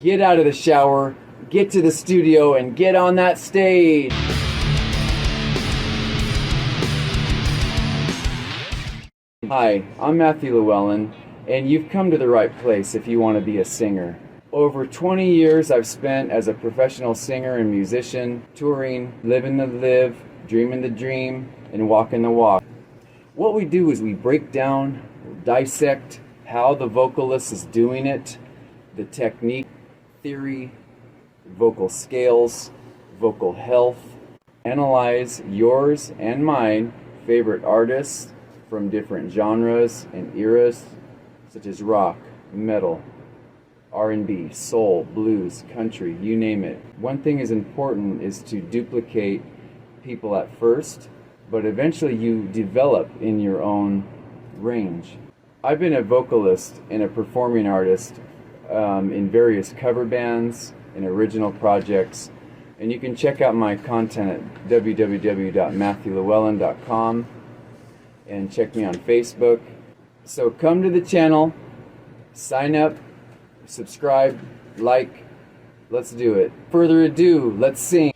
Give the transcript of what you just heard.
Get out of the shower, get to the studio, and get on that stage. Hi, I'm Matthew Lewellin, and you've come to the right place if you want to be a singer. Over 20 years I've spent as a professional singer and musician, touring, living the live, dreaming the dream, and walking the walk. What we do is we break down, dissect how the vocalist is doing it, the technique, theory, vocal scales, vocal health, analyze yours and mine favorite artists from different genres and eras, such as rock, metal, R&B, soul, blues, country, you name it. One thing is important is to duplicate people at first, but eventually you develop in your own range. I've been a vocalist and a performing artist in various cover bands and original projects, and you can check out my content at www.matthewlewellin.com and check me on Facebook. So come to the channel, sign up, subscribe, like, let's do it. Further ado, let's sing.